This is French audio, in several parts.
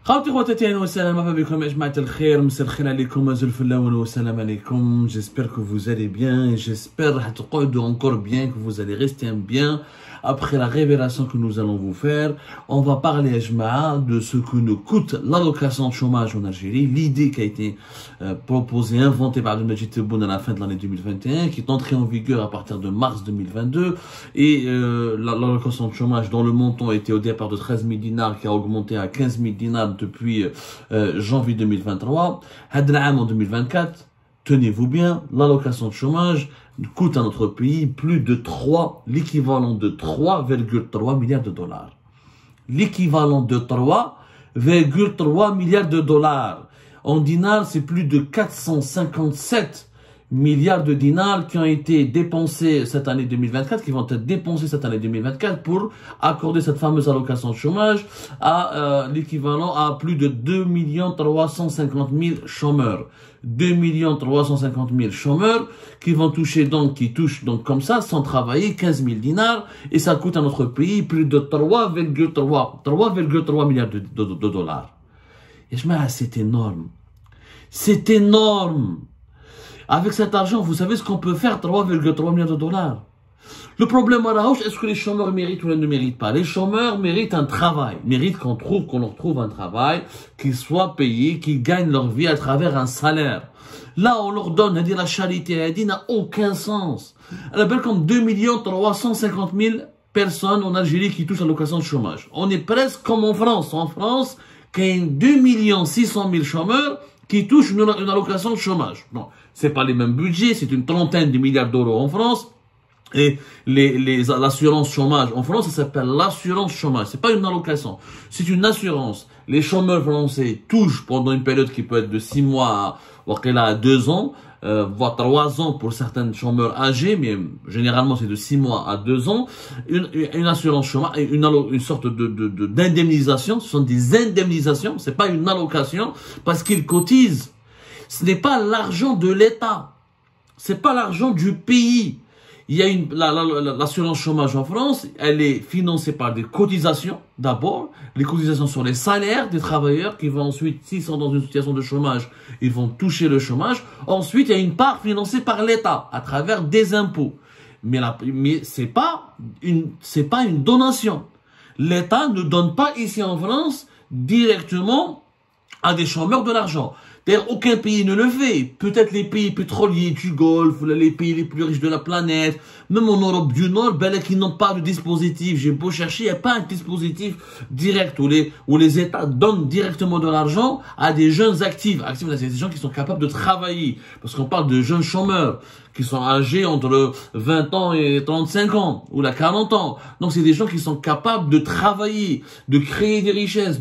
خواتي خواتاتي اهلا وسهلا مرحبا بكم يا جماعة الخير مساء الخير عليكم ازول فلاون والسلام عليكم. J'espère que vous allez bien, j'espère راح تقعدوا encore bien, que vous allez rester bien après la révélation que nous allons vous faire. On va parler à Jma'a de ce que nous coûte l'allocation de chômage en Algérie, l'idée qui a été proposée, inventée par Abdelmajid Tebboune à la fin de l'année 2021, qui est entrée en vigueur à partir de mars 2022, et l'allocation de chômage dont le montant était au départ de 13 000 dinars qui a augmenté à 15 000 dinars depuis janvier 2023. En 2024, tenez-vous bien, l'allocation de chômage coûte à notre pays plus de l'équivalent de 3,3 milliards de dollars. L'équivalent de 3,3 milliards de dollars. En dinars, c'est plus de 457 milliards de dinars qui ont été dépensés cette année 2024, qui vont être dépensés cette année 2024 pour accorder cette fameuse allocation de chômage à l'équivalent à plus de 2 350 000 chômeurs. 2 350 000 chômeurs qui vont toucher donc, qui touchent donc comme ça, sans travailler, 15 000 dinars, et ça coûte à notre pays plus de 3,3 milliards de dollars. Et je me dis, c'est énorme. C'est énorme. Avec cet argent, vous savez ce qu'on peut faire, 3,3 milliards de dollars. Le problème à la hausse, est-ce que les chômeurs méritent ou ne méritent pas? Les chômeurs méritent un travail, méritent qu'on leur trouve un travail, qu'ils soient payés, qu'ils gagnent leur vie à travers un salaire. Là, on leur donne, on dit la charité, elle dit, n'a aucun sens. Elle appelle comme 2 350 000 personnes en Algérie qui touchent l'allocation de chômage. On est presque comme en France. En France, qu'il y a 2 600 000 chômeurs qui touchent une allocation de chômage. Non, c'est pas les mêmes budgets, c'est une trentaine de milliards d'euros en France. Et l'assurance chômage en France, ça s'appelle l'assurance chômage. C'est pas une allocation, c'est une assurance. Les chômeurs français touchent pendant une période qui peut être de 6 mois à 2 ans, voire 3 ans pour certains chômeurs âgés, mais généralement c'est de 6 mois à 2 ans, une assurance chômage, une sorte d'indemnisation. Ce sont des indemnisations, c'est pas une allocation, parce qu'ils cotisent. Ce n'est pas l'argent de l'État, c'est pas l'argent du pays. Il y a l'assurance chômage en France, elle est financée par des cotisations, d'abord, les cotisations sur les salaires des travailleurs qui vont ensuite, s'ils sont dans une situation de chômage, ils vont toucher le chômage. Ensuite, il y a une part financée par l'État à travers des impôts. Mais c'est pas une donation. L'État ne donne pas ici en France directement à des chômeurs de l'argent. D'ailleurs, aucun pays ne le fait. Peut-être les pays pétroliers du Golfe, les pays les plus riches de la planète, même en Europe du Nord, qui n'ont pas de dispositif. J'ai beau chercher, il n'y a pas un dispositif direct où les États donnent directement de l'argent à des jeunes actifs. Actifs, c'est des gens qui sont capables de travailler. Parce qu'on parle de jeunes chômeurs qui sont âgés entre 20 ans et 35 ans, ou 40 ans. Donc, c'est des gens qui sont capables de travailler, de créer des richesses,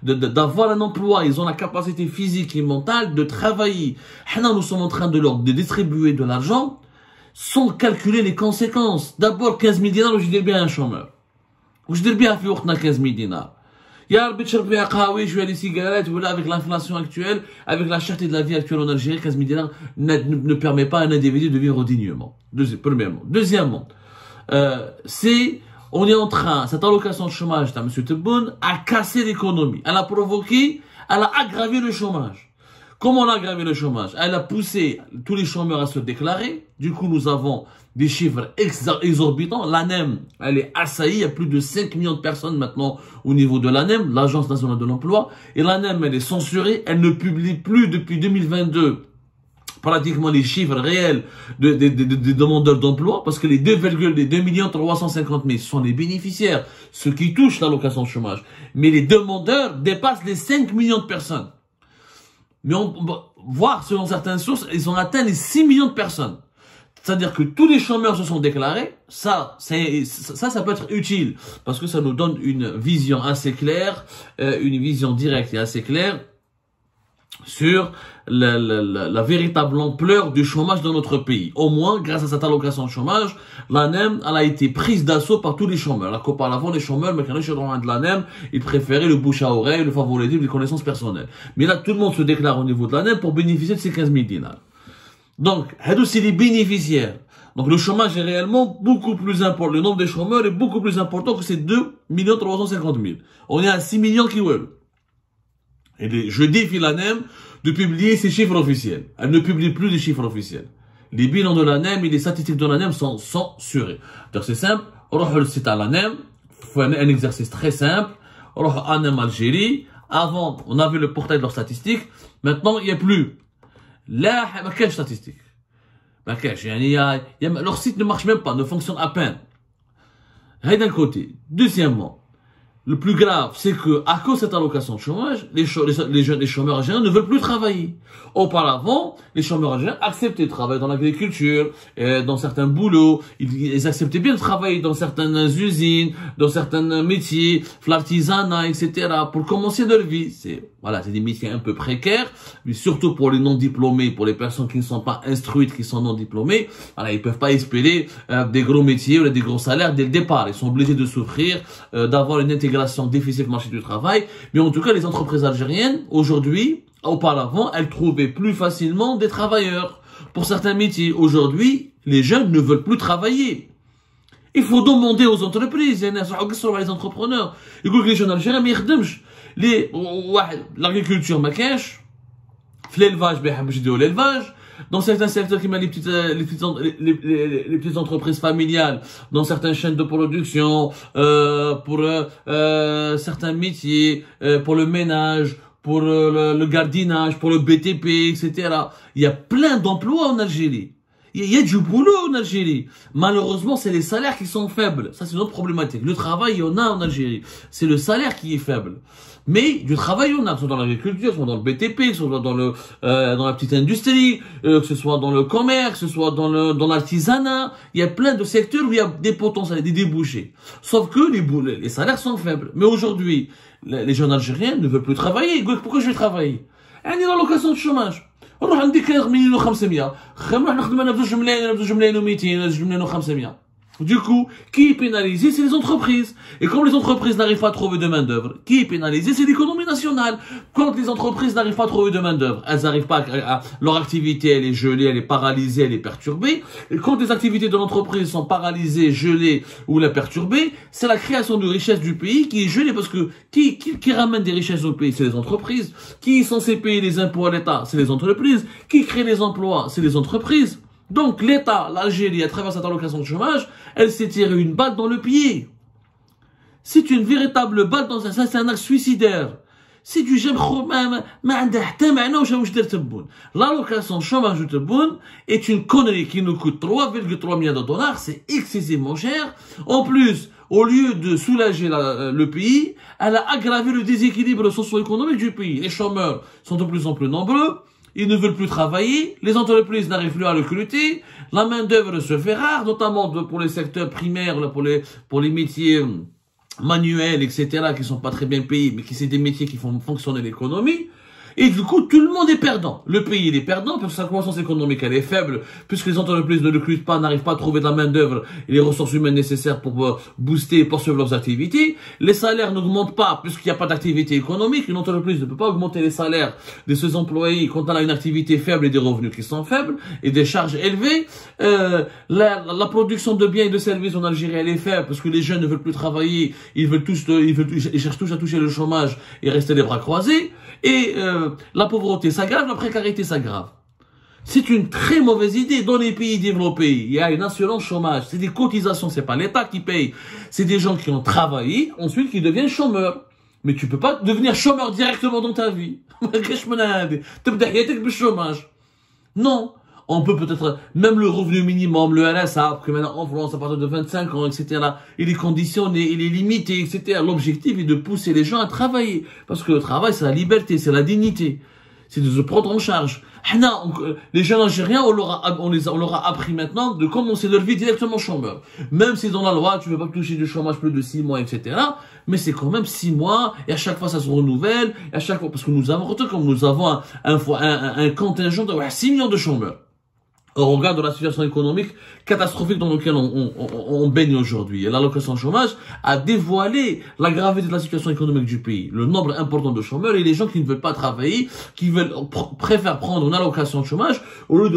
d'avoir un emploi. Ils ont la capacité physique et mentale de travailler. Nous sommes en train de distribuer de l'argent sans calculer les conséquences. D'abord, 15 000 dinars, je dis bien un chômeur. Je dis bien à 15 000 dinars. Ya Rabbi tshirb biha qahawi, je vais les cigarettes, voilà, avec l'inflation actuelle, avec la cherté de la vie actuelle en Algérie, 15 000 dinars ne permet pas à un individu de vivre dignement. Premièrement. Deuxièmement, on est en train, cette allocation de chômage de M. Tebboune a cassé l'économie. Elle a aggravé le chômage. Comment on a aggravé le chômage? Elle a poussé tous les chômeurs à se déclarer. Du coup, nous avons des chiffres exorbitants. L'ANEM, elle est assaillie. Il y a plus de 5 millions de personnes maintenant au niveau de l'ANEM, l'Agence nationale de l'emploi. Et l'ANEM, elle est censurée. Elle ne publie plus depuis 2022 pratiquement les chiffres réels des demandeurs d'emploi, parce que les 2 350 000 sont les bénéficiaires, ceux qui touchent l'allocation de chômage. Mais les demandeurs dépassent les 5 millions de personnes. Mais on va voir, selon certaines sources, ils ont atteint les 6 millions de personnes. C'est-à-dire que tous les chômeurs se sont déclarés. Ça peut être utile, parce que ça nous donne une vision assez claire, une vision directe et assez claire sur la véritable ampleur du chômage dans notre pays. Au moins, grâce à cette allocation de chômage, l'ANEM, elle a été prise d'assaut par tous les chômeurs. Alors qu'auparavant, les chômeurs, mais quand ils sont de l'ANEM, ils préféraient le bouche à oreille, le favoritisme, les connaissances personnelles. Mais là, tout le monde se déclare au niveau de l'ANEM pour bénéficier de ces 15 000 dinars. Donc, c'est les bénéficiaires. Donc, le chômage est réellement beaucoup plus important. Le nombre de chômeurs est beaucoup plus important que ces 2 350 000. On est à 6 millions qui veulent. Et je défie l'ANEM de publier ses chiffres officiels. Elle ne publie plus de chiffres officiels. Les bilans de l'ANEM et les statistiques de l'ANEM sont censurés. Donc c'est simple, on va le site à l'ANEM, faut un exercice très simple, on va ANEM Algérie. Avant, on avait le portail de leurs statistiques, maintenant il n'y a plus. Là, il n'y a pas de statistiques. Leur site ne marche même pas, ne fonctionne à peine. D'un côté. Deuxièmement, le plus grave, c'est que, à cause de cette allocation de chômage, les chômeurs algériens ne veulent plus travailler. Auparavant, les chômeurs algériens acceptaient de travailler dans l'agriculture, dans certains boulots, ils acceptaient bien de travailler dans certaines usines, dans certains métiers, l'artisanat, etc., pour commencer leur vie. C'est des métiers un peu précaires, mais surtout pour les non-diplômés, pour les personnes qui ne sont pas instruites, qui sont non-diplômés, ils peuvent pas espérer des gros métiers ou des gros salaires dès le départ. Ils sont obligés de souffrir, d'avoir une intégration difficile au marché du travail. Mais en tout cas, les entreprises algériennes, aujourd'hui, auparavant, elles trouvaient plus facilement des travailleurs pour certains métiers. Aujourd'hui, les jeunes ne veulent plus travailler. Il faut demander aux entreprises, les entrepreneurs. Écoute, les jeunes algériens, mais l'agriculture, ma cache, l'élevage, l'élevage, dans certains secteurs qui mettent les petites entreprises familiales, dans certaines chaînes de production, pour certains métiers, pour le ménage, pour le jardinage, pour le BTP, etc. Il y a plein d'emplois en Algérie. Il y a du boulot en Algérie. Malheureusement, c'est les salaires qui sont faibles. Ça, c'est une autre problématique. Le travail, il y en a en Algérie. C'est le salaire qui est faible. Mais du travail, il y en a. Que ce soit dans l'agriculture, que ce soit dans le BTP, que ce soit dans la petite industrie, que ce soit dans le commerce, que ce soit dans l'artisanat. Il y a plein de secteurs où il y a des potentiels, des débouchés. Sauf que les salaires sont faibles. Mais aujourd'hui, les jeunes Algériens ne veulent plus travailler. Pourquoi je vais travailler? Il y a une allocation de chômage. نروح عندي 15 مليون و 500 نروح نخدم انا ب 2 ملايين 2 ملايين و 200 2 ملايين و 500. Du coup, qui est pénalisé, c'est les entreprises. Et comme les entreprises n'arrivent pas à trouver de main-d'œuvre, qui est pénalisé, c'est l'économie nationale. Quand les entreprises n'arrivent pas à trouver de main-d'œuvre, elles n'arrivent pas leur activité, elle est gelée, elle est paralysée, elle est perturbée. Et quand les activités de l'entreprise sont paralysées, gelées ou la perturbées, c'est la création de richesse du pays qui est gelée parce que qui ramène des richesses au pays, c'est les entreprises. Qui est censé payer les impôts à l'État, c'est les entreprises. Qui crée les emplois, c'est les entreprises. Donc l'État, l'Algérie, à travers cette allocation de chômage, elle s'est tirée une balle dans le pied. C'est une véritable balle dans c'est un acte suicidaire. C'est du j'aime l'allocation de chômage de Tebboune est une connerie qui nous coûte 3,3 milliards de dollars, c'est excessivement cher. En plus, au lieu de soulager le pays, elle a aggravé le déséquilibre socio-économique du pays. Les chômeurs sont de plus en plus nombreux. Ils ne veulent plus travailler, les entreprises n'arrivent plus à recruter, la main-d'œuvre se fait rare, notamment pour les secteurs primaires, pour les métiers manuels, etc., qui sont pas très bien payés, mais qui c'est des métiers qui font fonctionner l'économie. Et du coup, tout le monde est perdant. Le pays, il est perdant, parce que sa croissance économique, elle est faible, puisque les entreprises ne recrutent pas, n'arrivent pas à trouver de la main-d'œuvre et les ressources humaines nécessaires pour booster et poursuivre leurs activités. Les salaires n'augmentent pas, puisqu'il n'y a pas d'activité économique. Une entreprise ne peut pas augmenter les salaires de ses employés quand elle a une activité faible et des revenus qui sont faibles et des charges élevées. La production de biens et de services en Algérie, elle est faible, parce que les jeunes ne veulent plus travailler, ils cherchent tous à toucher le chômage et rester les bras croisés. Et la pauvreté s'aggrave, la précarité s'aggrave. C'est une très mauvaise idée. Dans les pays développés, il y a une assurance chômage. C'est des cotisations, c'est pas l'État qui paye. C'est des gens qui ont travaillé, ensuite qui deviennent chômeurs. Mais tu peux pas devenir chômeur directement dans ta vie. Non. On peut peut-être, même le revenu minimum, le RSA, que maintenant en France, à partir de 25 ans, etc., il est conditionné, il est limité, etc. L'objectif est de pousser les gens à travailler. Parce que le travail, c'est la liberté, c'est la dignité. C'est de se prendre en charge. Les jeunes Algériens, on leur a appris maintenant de commencer leur vie directement chômeur. Même si dans la loi, tu ne peux pas toucher du chômage plus de 6 mois, etc. Mais c'est quand même 6 mois, et à chaque fois ça se renouvelle, et à chaque fois, parce que nous avons un contingent de 6 millions de chômeurs. Au regard de la situation économique catastrophique dans laquelle on baigne aujourd'hui. Et l'allocation chômage a dévoilé la gravité de la situation économique du pays. Le nombre important de chômeurs et les gens qui ne veulent pas travailler, qui préfèrent prendre une allocation de chômage au lieu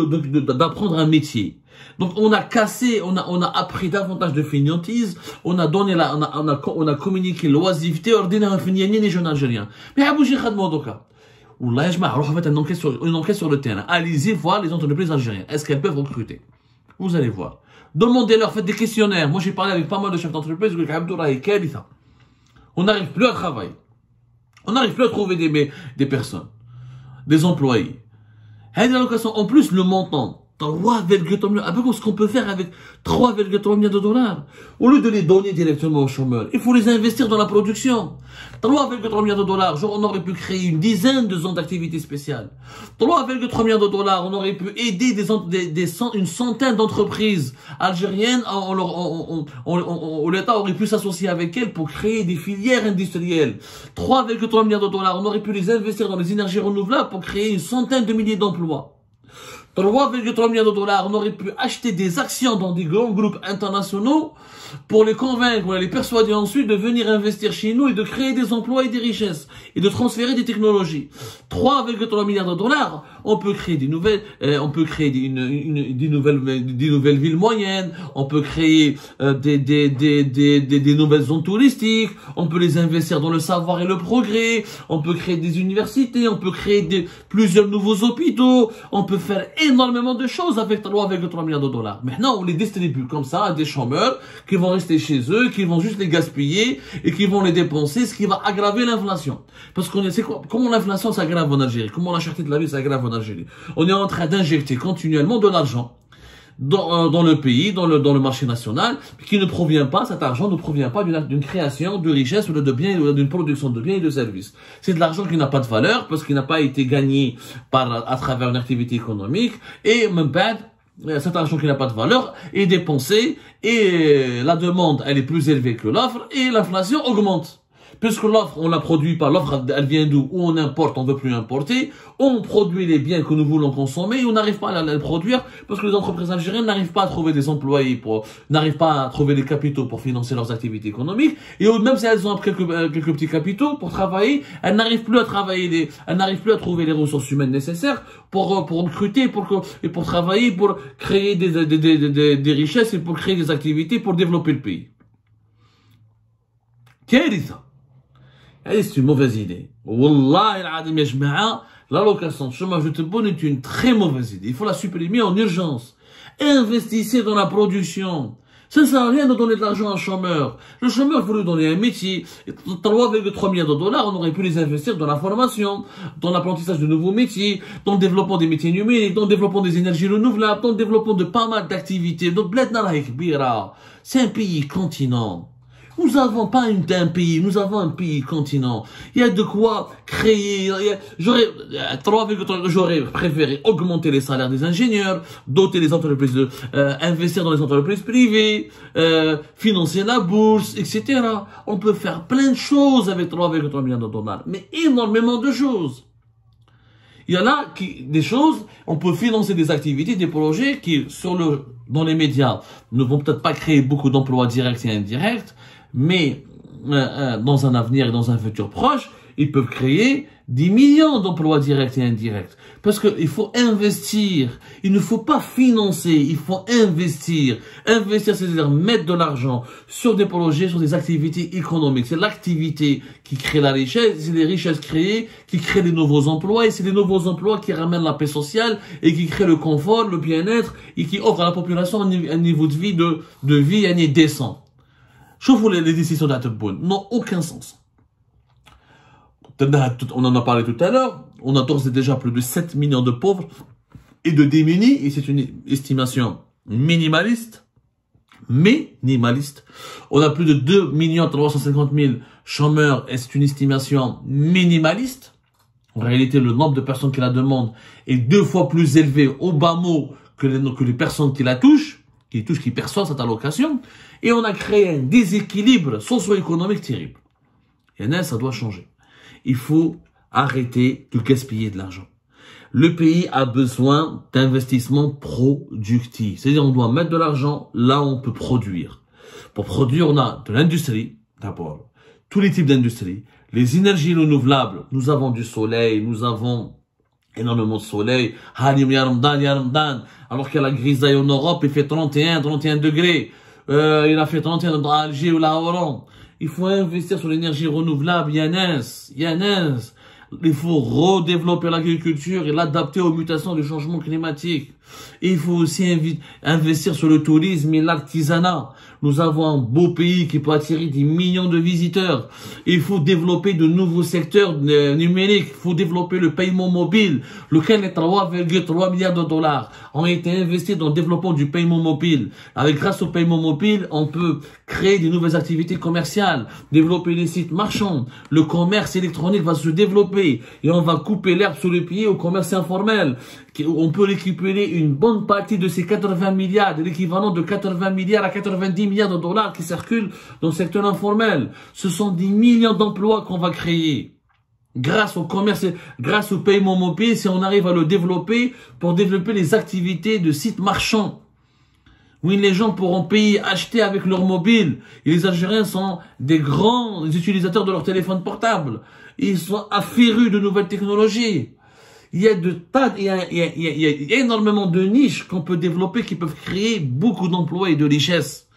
d'apprendre un métier. Donc on a cassé, on a appris davantage de fainéantise, on a communiqué l'oisiveté ordinaire infinienne des jeunes Algériens. Mais à bouger khadmo doka. Wallah, je m'arrête en fait une enquête sur le terrain. Allez-y voir les entreprises algériennes. Est-ce qu'elles peuvent recruter? Vous allez voir. Demandez-leur, faites des questionnaires. Moi, j'ai parlé avec pas mal de chefs d'entreprise. On n'arrive plus à travailler. On n'arrive plus à trouver des personnes, des employés. En plus, le montant. 3,3 millions. Avec ce qu'on peut faire avec 3,3 millions de dollars. Au lieu de les donner directement aux chômeurs, il faut les investir dans la production. 3,3 millions de dollars. Genre, on aurait pu créer une dizaine de zones d'activité spéciales. 3,3 millions de dollars. On aurait pu aider une centaine d'entreprises algériennes. L'État aurait pu s'associer avec elles pour créer des filières industrielles. 3,3 millions de dollars. On aurait pu les investir dans les énergies renouvelables pour créer une centaine de milliers d'emplois. 3,3 millions de dollars, on aurait pu acheter des actions dans des grands groupes internationaux pour les convaincre, les persuader ensuite de venir investir chez nous et de créer des emplois et des richesses et de transférer des technologies. 3,3 milliards de dollars, on peut créer des nouvelles, des nouvelles villes moyennes, on peut créer des nouvelles zones touristiques, on peut les investir dans le savoir et le progrès, on peut créer des universités, on peut créer plusieurs nouveaux hôpitaux, on peut faire énormément de choses avec 3,3 milliards de dollars. Maintenant, on les distribue comme ça à des chômeurs qui vont rester chez eux, qui vont juste les gaspiller et qui vont les dépenser, ce qui va aggraver l'inflation. Parce qu'on sait comment l'inflation s'aggrave en Algérie, comment la cherté de la vie s'aggrave en Algérie. On est en train d'injecter continuellement de l'argent dans le pays, dans le marché national, qui ne provient pas, cet argent ne provient pas d'une création de richesse ou de biens, ou d'une production de biens et de services. C'est de l'argent qui n'a pas de valeur parce qu'il n'a pas été gagné à travers une activité économique et même pas cet argent qui n'a pas de valeur est dépensé et la demande elle est plus élevée que l'offre et l'inflation augmente. Puisque l'offre, on la produit pas, l'offre, elle vient d'où? Où on importe, on veut plus importer, on produit les biens que nous voulons consommer et on n'arrive pas à les produire parce que les entreprises algériennes n'arrivent pas à trouver des employés n'arrivent pas à trouver des capitaux pour financer leurs activités économiques et même si elles ont quelques petits capitaux pour travailler, elles n'arrivent plus à travailler elles n'arrivent plus à trouver les ressources humaines nécessaires pour recruter, pour travailler, pour créer des richesses et pour créer des activités pour développer le pays. Quelle est ça? C'est une mauvaise idée. Wallah al-adim ya jma'a, l'allocation de chômage de Tebboune est une très mauvaise idée. Il faut la supprimer en urgence. Investissez dans la production. Ça ne sert à rien de donner de l'argent à un chômeur. Le chômeur, il faut lui donner un métier. 3,3 milliards de dollars, on aurait pu les investir dans la formation, dans l'apprentissage de nouveaux métiers, dans le développement des métiers numériques, dans le développement des énergies renouvelables, dans le développement de pas mal d'activités. Donc, c'est un pays continent. Nous n'avons pas un pays, nous avons un pays continent. Il y a de quoi créer. J'aurais préféré augmenter les salaires des ingénieurs, doter les entreprises investir dans les entreprises privées, financer la bourse, etc. On peut faire plein de choses avec 3,3 milliards de dollars, mais énormément de choses. Il y a là des choses, on peut financer des activités, des projets qui, dans les médias, ne vont peut-être pas créer beaucoup d'emplois directs et indirects, mais dans un avenir et dans un futur proche, ils peuvent créer des millions d'emplois directs et indirects. Parce qu'il faut investir. Il ne faut pas financer, il faut investir. Investir, c'est-à-dire mettre de l'argent sur des projets, sur des activités économiques. C'est l'activité qui crée la richesse, c'est les richesses créées qui créent les nouveaux emplois, et c'est les nouveaux emplois qui ramènent la paix sociale et qui créent le confort, le bien-être, et qui offrent à la population un niveau de vie décent. Chauffe les décisions de la Tebboune n'ont aucun sens. On en a parlé tout à l'heure. On a d'ores et déjà plus de 7 millions de pauvres et de démunis. Et c'est une estimation minimaliste. On a plus de 2 350 000 chômeurs et c'est une estimation minimaliste. En réalité, le nombre de personnes qui la demandent est 2 fois plus élevé au bas mot que les personnes qui la touchent, qui perçoivent cette allocation. Et on a créé un déséquilibre socio-économique terrible. Et là, ça doit changer. Il faut arrêter de gaspiller de l'argent. Le pays a besoin d'investissements productifs. C'est-à-dire, on doit mettre de l'argent là où on peut produire. Pour produire, on a de l'industrie, d'abord. Tous les types d'industrie. Les énergies renouvelables. Nous avons du soleil, nous avons énormément de soleil. Alors qu'il y a la grisaille en Europe, il fait 31 degrés. Il a fait 31 dans Alger ou la Hollande. Il faut investir sur l'énergie renouvelable, Yanes. Il faut redévelopper l'agriculture et l'adapter aux mutations du changement climatique. Et il faut aussi investir sur le tourisme et l'artisanat. Nous avons un beau pays qui peut attirer des millions de visiteurs. Il faut développer de nouveaux secteurs numériques. Il faut développer le paiement mobile, lequel est 3,3 milliards de dollars ont été investis dans le développement du paiement mobile. Grâce au paiement mobile, on peut créer de nouvelles activités commerciales, développer les sites marchands. Le commerce électronique va se développer et on va couper l'herbe sous le pied au commerce informel. On peut récupérer une bonne partie de ces 80 milliards, de l'équivalent de 80 milliards à 90 milliards de dollars qui circulent dans le secteur informel. Ce sont des millions d'emplois qu'on va créer. Grâce au commerce, grâce au paiement mobile, si on arrive à le développer, pour développer les activités de sites marchands. Oui, les gens pourront payer, acheter avec leur mobile. Et les Algériens sont des grands utilisateurs de leur téléphone portable. Ils sont afférus de nouvelles technologies. Il y a énormément de niches qu'on peut développer qui peuvent créer beaucoup d'emplois et de richesses.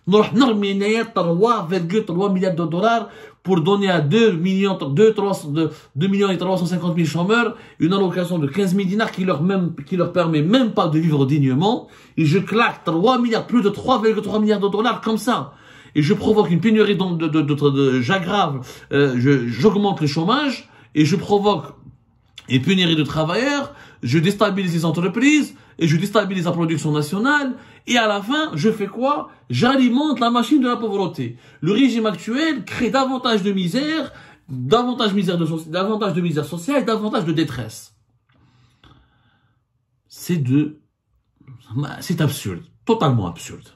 Nous avons 3,3 milliards de dollars pour donner à 2 millions et 350 000 chômeurs une allocation de 15 000 dinars qui leur permet même pas de vivre dignement. Et je claque 3 milliards, plus de 3,3 milliards de dollars comme ça. Et je provoque une pénurie j'aggrave, j'augmente le chômage et je provoque une pénurie de travailleurs, je déstabilise les entreprises et je déstabilise la production nationale et à la fin, je fais quoi? J'alimente la machine de la pauvreté. Le régime actuel crée davantage de misère, davantage de misère sociale et davantage de détresse. C'est absurde, totalement absurde.